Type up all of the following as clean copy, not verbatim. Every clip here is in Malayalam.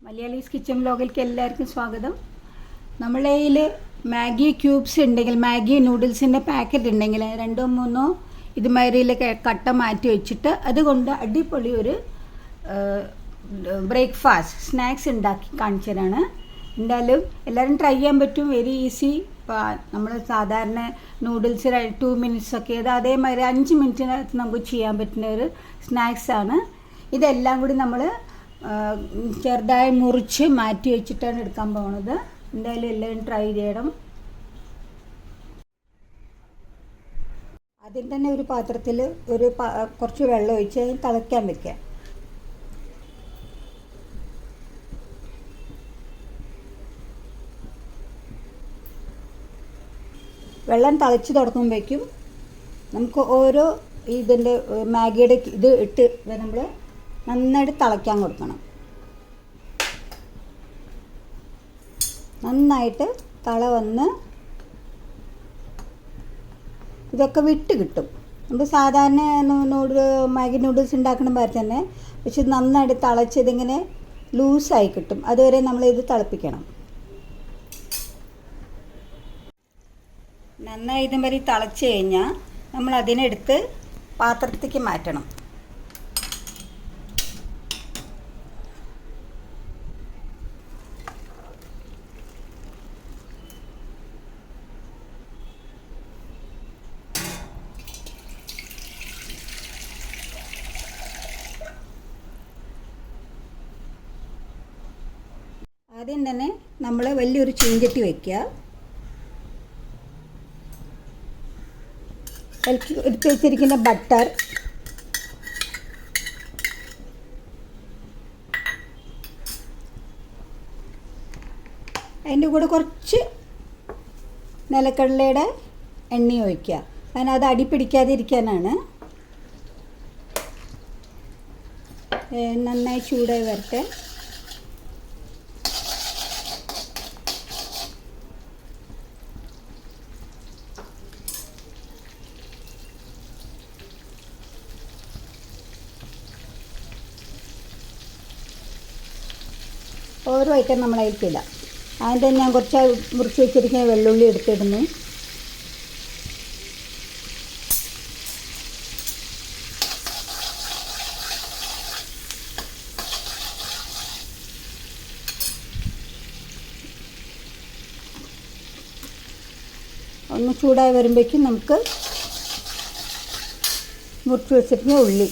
മലയാളീസ് കിച്ചൺ വ്ലോഗിലേക്ക് എല്ലാവർക്കും സ്വാഗതം. നമ്മളെ കയ്യിൽ മാഗി ക്യൂബ്സ് ഉണ്ടെങ്കിൽ, മാഗി നൂഡിൽസിൻ്റെ പാക്കറ്റ് ഉണ്ടെങ്കിൽ 2-3 ഇതുമാതിരിയിലൊക്കെ കട്ട മാറ്റി വെച്ചിട്ട് അതുകൊണ്ട് അടിപൊളി ഒരു ബ്രേക്ക്ഫാസ്റ്റ് സ്നാക്സ് ഉണ്ടാക്കി കാണിച്ചു തരാണ്. എന്തായാലും എല്ലാവരും ട്രൈ ചെയ്യാൻ പറ്റും. Very easy. നമ്മൾ സാധാരണ നൂഡിൽസ് 2 minutes ഒക്കെ അതേമാതിരി 5 മിനിറ്റിനകത്ത് നമുക്ക് ചെയ്യാൻ പറ്റുന്ന ഒരു സ്നാക്സാണ്. ഇതെല്ലാം കൂടി നമ്മൾ ചെറുതായി മുറിച്ച് മാറ്റി വെച്ചിട്ടാണ് എടുക്കാൻ പോകുന്നത്. എന്തായാലും എല്ലാവരും ട്രൈ ചെയ്യണം. ആദ്യം തന്നെ ഒരു പാത്രത്തിൽ കുറച്ച് വെള്ളം ഒഴിച്ച് തിളയ്ക്കാൻ വെക്കാം. വെള്ളം തിളച്ച് തുടങ്ങുമ്പോഴേക്കും നമുക്ക് ഓരോ ഇതിൻ്റെ മാഗിയുടെ ഇത് ഇട്ട് നമ്മൾ നന്നായിട്ട് തിളയ്ക്കാൻ കൊടുക്കണം. നന്നായിട്ട് തള വന്ന് ഇതൊക്കെ വിട്ട് കിട്ടും. നമ്മൾ സാധാരണ മാഗി നൂഡിൽസ് ഉണ്ടാക്കുന്ന പോലെ തന്നെ, പക്ഷെ നന്നായിട്ട് തിളച്ചതിങ്ങനെ ലൂസായി കിട്ടും. അതുവരെ നമ്മളിത് തിളപ്പിക്കണം. നന്നായി ഇതും വരെ തിളച്ച് കഴിഞ്ഞാൽ നമ്മൾ അതിനെടുത്ത് പാത്രത്തേക്ക് മാറ്റണം. ആദ്യം തന്നെ നമ്മൾ വലിയൊരു ചീഞ്ചട്ടി വയ്ക്കുക. എടുത്ത് വെച്ചിരിക്കുന്ന ബട്ടർ, അതിൻ്റെ കൂടെ കുറച്ച് നിലക്കടലയുടെ എണ്ണ ഒഴിക്കുക. കാരണം അത് അടി പിടിക്കാതിരിക്കാനാണ്. നന്നായി ചൂടായി വരട്ടെ. ഓരോ ഐറ്റം നമ്മൾ അതിൽക്കില്ല. ആദ്യം തന്നെ ഞാൻ കുറച്ച് മുറിച്ച് വെച്ചിരിക്കുന്ന വെള്ളുള്ളി എടുത്തിടുന്നു. ഒന്ന് ചൂടായി വരുമ്പോഴേക്കും നമുക്ക് മുറിച്ച് വെച്ചിരിക്കുന്ന ഉള്ളി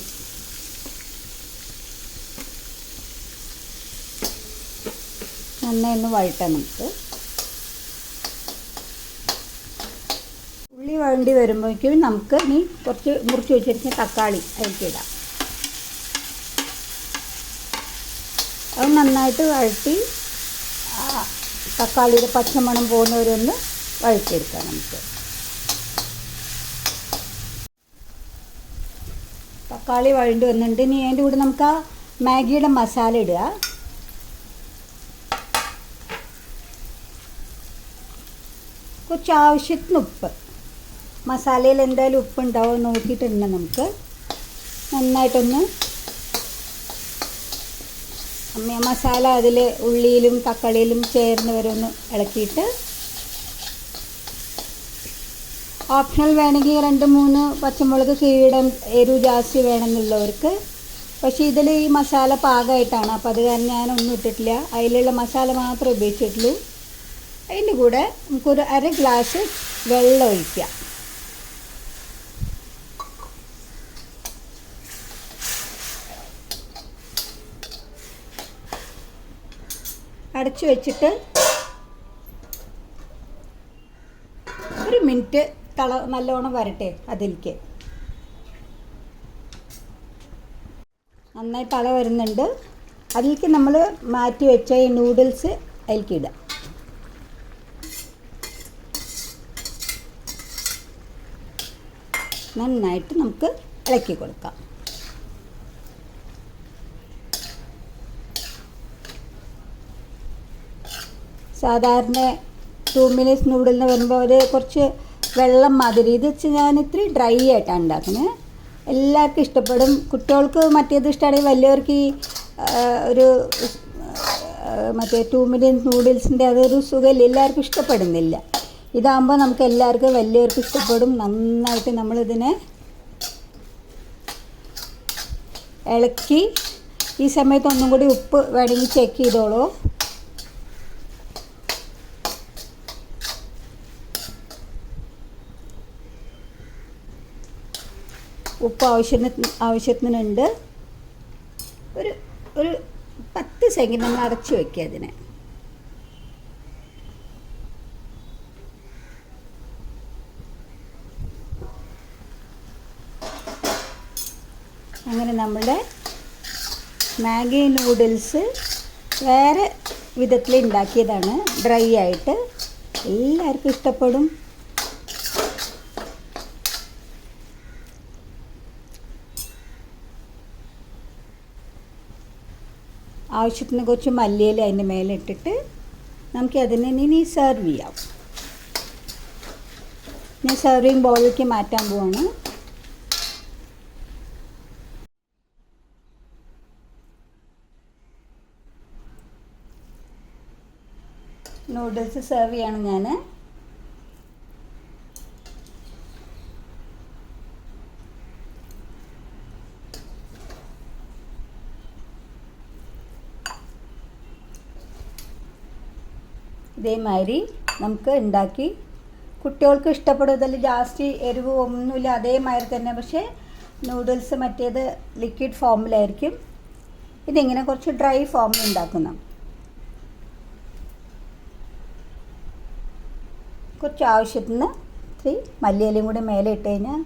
നന്നായി ഒന്ന് വഴറ്റാം. നമുക്ക് ഉള്ളി വഴണ്ടി വരുമ്പോഴേക്കും നമുക്ക് ഇനി കുറച്ച് മുറിച്ച് വെച്ചിരിക്കുന്ന തക്കാളി അതിലേക്കിടാം. അത് നന്നായിട്ട് വഴറ്റി തക്കാളിയുടെ പച്ചമണം പോകുന്നവരൊന്ന് വഴറ്റിയെടുക്കാം. നമുക്ക് തക്കാളി വഴണ്ടി വന്നിട്ടുണ്ട്. ഇനി അതിൻ്റെ കൂടെ നമുക്ക് ആ മാഗിയുടെ മസാല ഇടുക. കുറച്ച് ആവശ്യത്തിന് ഉപ്പ്. മസാലയിൽ എന്തായാലും ഉപ്പുണ്ടാവും നോക്കിയിട്ടുണ്ട്. നമുക്ക് നന്നായിട്ടൊന്ന് മസാല അതിൽ ഉള്ളിയിലും തക്കാളിയിലും ചേർന്ന് വരെ ഒന്ന് ഇളക്കിയിട്ട്, ഓപ്ഷണൽ വേണമെങ്കിൽ 2-3 പച്ചമുളക് കീഴിടാൻ, എരിവ് ജാസ്തി വേണമെന്നുള്ളവർക്ക്. പക്ഷേ ഇതിൽ ഈ മസാല പാകമായിട്ടാണ്, അപ്പോൾ അത് കാരണം ഞാനൊന്നും ഇട്ടിട്ടില്ല. അതിലുള്ള മസാല മാത്രമേ ഉപയോഗിച്ചിട്ടുള്ളൂ. അതിൻ്റെ കൂടെ നമുക്കൊരു 1/2 ഗ്ലാസ് വെള്ളം ഒഴിക്കുക. അടച്ചു വെച്ചിട്ട് 1 മിനിറ്റ് നല്ലോണം വരട്ടെ. അതിലേക്ക് നന്നായി തള വരുന്നുണ്ട്. അതിലേക്ക് നമ്മൾ മാറ്റി വെച്ച ഈ നൂഡിൽസ് അതിലേക്ക് ഇടുക. നന്നായിട്ട് നമുക്ക് ഇളക്കി കൊടുക്കാം. സാധാരണ 2 minutes നൂഡിലിന് വരുമ്പോൾ ഒരു കുറച്ച് വെള്ളം മാതിരി, ഇത് വെച്ച് ഞാൻ ഇത്തിരി ഡ്രൈ ആയിട്ടാണ് ഉണ്ടാക്കുന്നത്. എല്ലാവർക്കും ഇഷ്ടപ്പെടും. കുട്ടികൾക്ക് മറ്റേത് ഇഷ്ടമാണെങ്കിൽ വലിയവർക്ക് ഈ ഒരു മറ്റേ 2 മിനിറ്റ് നൂഡിൽസിൻ്റെ അതൊരു സുഖമില്ല, എല്ലാവർക്കും ഇഷ്ടപ്പെടുന്നില്ല. ഇതാകുമ്പോൾ നമുക്ക് എല്ലാവർക്കും വലിയവർക്കും ഇഷ്ടപ്പെടും. നന്നായിട്ട് നമ്മളിതിനെ ഇളക്കി, ഈ സമയത്ത് ഒന്നും കൂടി ഉപ്പ് വേണമെങ്കിൽ ചെക്ക് ചെയ്തോളൂ. ഉപ്പ് ആവശ്യത്തിനുണ്ട്. ഒരു 10 സെക്കൻഡ് നമ്മൾ അടച്ചു വയ്ക്കുക അതിനെ. അങ്ങനെ നമ്മുടെ മാഗി നൂഡിൽസ് വേറെ വിധത്തിൽ ഉണ്ടാക്കിയതാണ്, ഡ്രൈ ആയിട്ട്. എല്ലാവർക്കും ഇഷ്ടപ്പെടും. ആവശ്യത്തിന് കുറച്ച് മല്ലിയില അതിൻ്റെ മേലെ ഇട്ടിട്ട് നമുക്ക് അതിനെ ഇനി സെർവ് ചെയ്യാം. ഞാൻ സെർവിങ് ബൗളിലേക്ക് മാറ്റാൻ പോവാണ്. നൂഡിൽസ് സെർവ് ചെയ്യാണ് ഞാൻ. ഇതേമാതിരി നമുക്ക് ഉണ്ടാക്കി കുട്ടികൾക്ക് ഇഷ്ടപ്പെടും. ഇതിൽ ജാസ്തി എരിവ് ഒന്നുമില്ല, അതേമാതിരി തന്നെ. പക്ഷേ നൂഡിൽസ് മറ്റേത് ലിക്വിഡ് ഫോമിലായിരിക്കും, ഇതിങ്ങനെ കുറച്ച് ഡ്രൈ ഫോമിൽ ഉണ്ടാക്കുന്ന. കുറച്ച് ആവശ്യത്തിന് ഇത്തിരി മല്ലിയിലയും കൂടി മേലെ ഇട്ട് കഴിഞ്ഞാൽ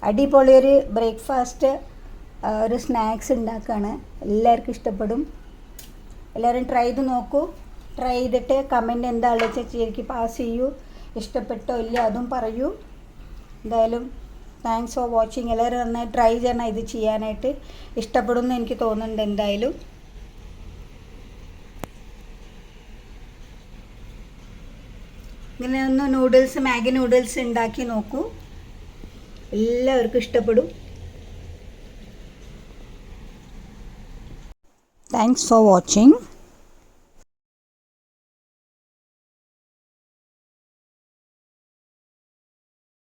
അടിപൊളി ഒരു ബ്രേക്ക്ഫാസ്റ്റ്, ഒരു സ്നാക്സ് ഉണ്ടാക്കുകയാണ്. എല്ലാവർക്കും ഇഷ്ടപ്പെടും. എല്ലാവരും ട്രൈ ചെയ്ത് നോക്കൂ. ട്രൈ ചെയ്തിട്ട് കമൻറ്റ് എന്താണെന്ന് വെച്ചാൽ എനിക്ക് പാസ് ചെയ്യൂ. ഇഷ്ടപ്പെട്ടോ ഇല്ല അതും പറയൂ. എന്തായാലും താങ്ക്സ് ഫോർ വാച്ചിങ്. എല്ലാവരും നന്നായി ട്രൈ ചെയ്യണം ഇത് ചെയ്യാനായിട്ട്. ഇഷ്ടപ്പെടുമെന്ന് എനിക്ക് തോന്നുന്നുണ്ട്. എന്തായാലും ഇങ്ങനെ ഒന്ന് നൂഡിൽസ്, മാഗി നൂഡിൽസ് ഉണ്ടാക്കി നോക്കൂ. എല്ലാവർക്കും ഇഷ്ടപ്പെടും. Thanks for watching.